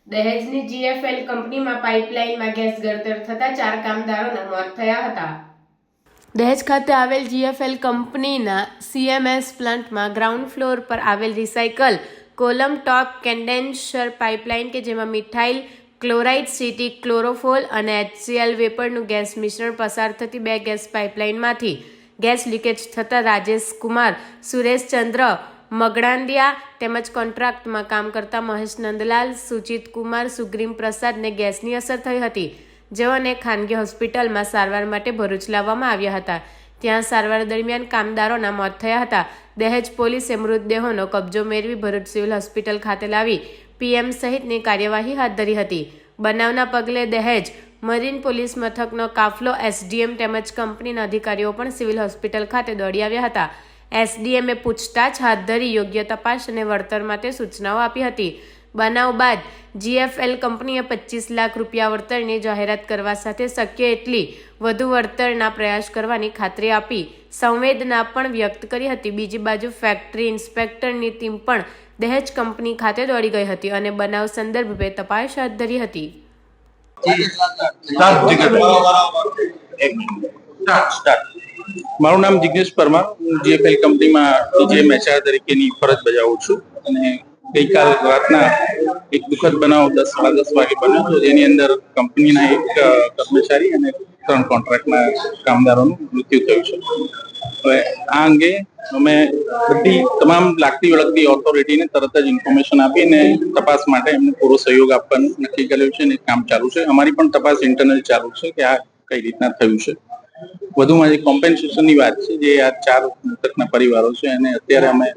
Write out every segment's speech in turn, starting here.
દહેજની GFL કંપનીમાં પાઇપલાઇનમાં gas ગળતર થતા 4 કામદારોના મોત થયા હતા. દહેજ ખાતે આવેલ GFL કંપનીના CMS પ્લાન્ટમાં ગ્રાઉન્ડ ફ્લોર પર આવેલ રિસાયકલ કોલમ ટોપ કન્ડેન્સર પાઇપલાઇન કે જેમાં મિથાઇલ ક્લોરાઇડ સીટી ક્લોરોફોલ અને HCl વેપરનું ગેસ મિશ્રણ પસાર થતી 2 ગેસ પાઇપલાઇનમાંથી ગેસ લીકેજ થતાં રાજેશ કુમાર સુરેશચંદ્ર મગડાંદિયા તેમજ કોન્ટ્રાક્ટમાં કામ કરતા મહેશ નંદલાલ સુચિત કુમાર સુગ્રીમ પ્રસાદને ગેસની અસર થઈ હતી, જેઓને ખાનગી હોસ્પિટલમાં સારવાર માટે ભરૂચ લાવવામાં આવ્યા હતા. ત્યાં સારવાર દરમિયાન કામદારોના મોત થયા હતા. દહેજ પોલીસે મૃતદેહોનો કબજો મેળવી ભરૂચ સિવિલ હોસ્પિટલ ખાતે લાવી PM સહિતની કાર્યવાહી હાથ ધરી હતી. બનાવના પગલે દહેજ મરીન પોલીસ મથકનો કાફલો SDM તેમજ કંપનીના અધિકારીઓ પણ સિવિલ હોસ્પિટલ ખાતે દોડી આવ્યા હતા. SDMએ પૂછતાછ હાથ ધરી યોગ્ય તપાસ અને વળતર માટે સૂચનાઓ આપી હતી. બનાવ બાદ GFL કંપનીએ 25 લાખ રૂપિયા વળતરની જાહેરાત કરવા સાથે શક્ય એટલી વધુ વળતરના પ્રયાસ કરવાની ખાતરી આપી સંવેદના પણ વ્યક્ત કરી હતી. બીજી બાજુ ફેક્ટરી ઇન્સ્પેક્ટરની ટીમ પણ દહેજ કંપની ખાતે દોડી ગઈ હતી અને બનાવ સંદર્ભે તપાસ હાથ ધરી હતી. મારું નામ જિગ્નેશ પરમાર, હું GFL કંપનીમાં DGM HR તરીકેની ફરજ બજાવું છું અને ગઈકાલ રાતના એક દુઃખદ બનાવ 10 વાગે બન્યો હતો, જેની અંદર કંપનીના એક કર્મચારી અને 3 કોન્ટ્રાક્ટના કામદારોનું મૃત્યુ થયું છે. હવે આ અંગે અમે બધી તમામ લાગતી વળગતી ઓથોરિટીને તરત જ ઇન્ફોર્મેશન આપીને તપાસ માટે એમને પૂરો સહયોગ આપવાનું નક્કી કર્યું છે અને કામ ચાલુ છે. અમારી પણ તપાસ ઇન્ટરનલ ચાલુ છે કે આ કઈ રીતના થયું છે. વધુમાં જે કોમ્પેન્સેશનની વાત છે, જે આ 4 મૃતકના પરિવારો છે અને અત્યારે અમે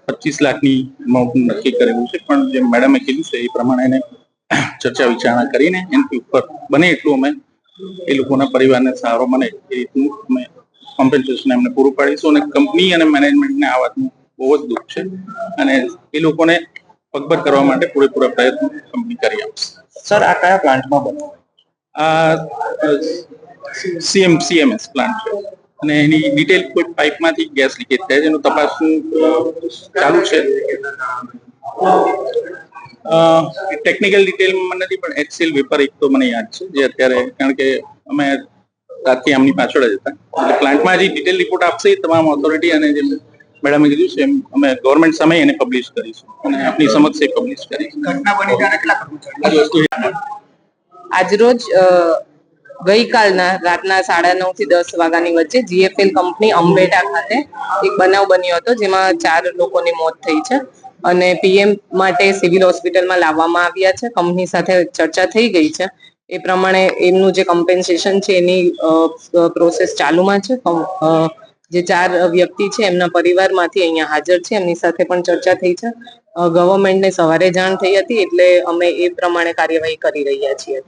25 લાખની અમાઉન્ટ નક્કી કરેલું છે, પણ જે મેડમે કીધું છે એ પ્રમાણે એને ચર્ચા વિચારણા કરીને એનાથી ઉપર બને એટલું અમે એ લોકોના પરિવારને સહારો મળે એ રીતનું અમે કોમ્પેન્સેશન એમને પૂરું પાડીશું. અને કંપની અને મેનેજમેન્ટને આ વાતનું બહુ જ દુઃખ છે અને એ લોકોને પગભર કરવા માટે પૂરેપૂરા પ્રયત્નો કંપની કરી આપશે. સર, આ કયા પ્લાન્ટમાં બન્યું? આ CMS પ્લાન્ટ છે અને એની ડિટેલ કોઈ પાઇપમાંથી ગેસ લીકેજ થાય છે, એનું તપાસનું ચાલુ છે. ટેકનિકલ ડિટેલમાં મને નથી, પણ HCl વેપર એક તો મને યાદ છે, જે અત્યારે કારણ કે અમે રાતથી આમની પાછળ જ હતા, એટલે પ્લાન્ટમાં હજી ડિટેલ રિપોર્ટ આપશે તમામ ઓથોરિટી અને જે મેડમે કીધું છે એમ અમે ગવર્મેન્ટ સામે એને પબ્લિશ કરીશું અને આપની સમક્ષ એ પબ્લિશ કરીશું. ઘટના બની ત્યારે કેટલા આજરોજ ગઈકાલના રાતના 9:30 થી 10 વાગ્યાની વચ્ચે GFL કંપની અંબેટા ખાતે એક બનાવ બન્યો હતો, જેમાં 4 લોકોની મોત થઈ છે અને PM માટે સિવિલ હોસ્પિટલમાં લાવવામાં આવ્યા છે. કંપની સાથે ચર્ચા થઈ ગઈ છે. એ પ્રમાણે એમનું જે કમ્પેન્સેશન છે એની પ્રોસેસ ચાલુમાં છે. જે 4 વ્યક્તિ છે એમના પરિવારમાંથી અહીંયા હાજર છે, એમની સાથે પણ ચર્ચા થઈ છે. ગવર્મેન્ટને સવારે જાણ થઈ હતી, એટલે અમે એ પ્રમાણે કાર્યવાહી કરી રહ્યા છીએ.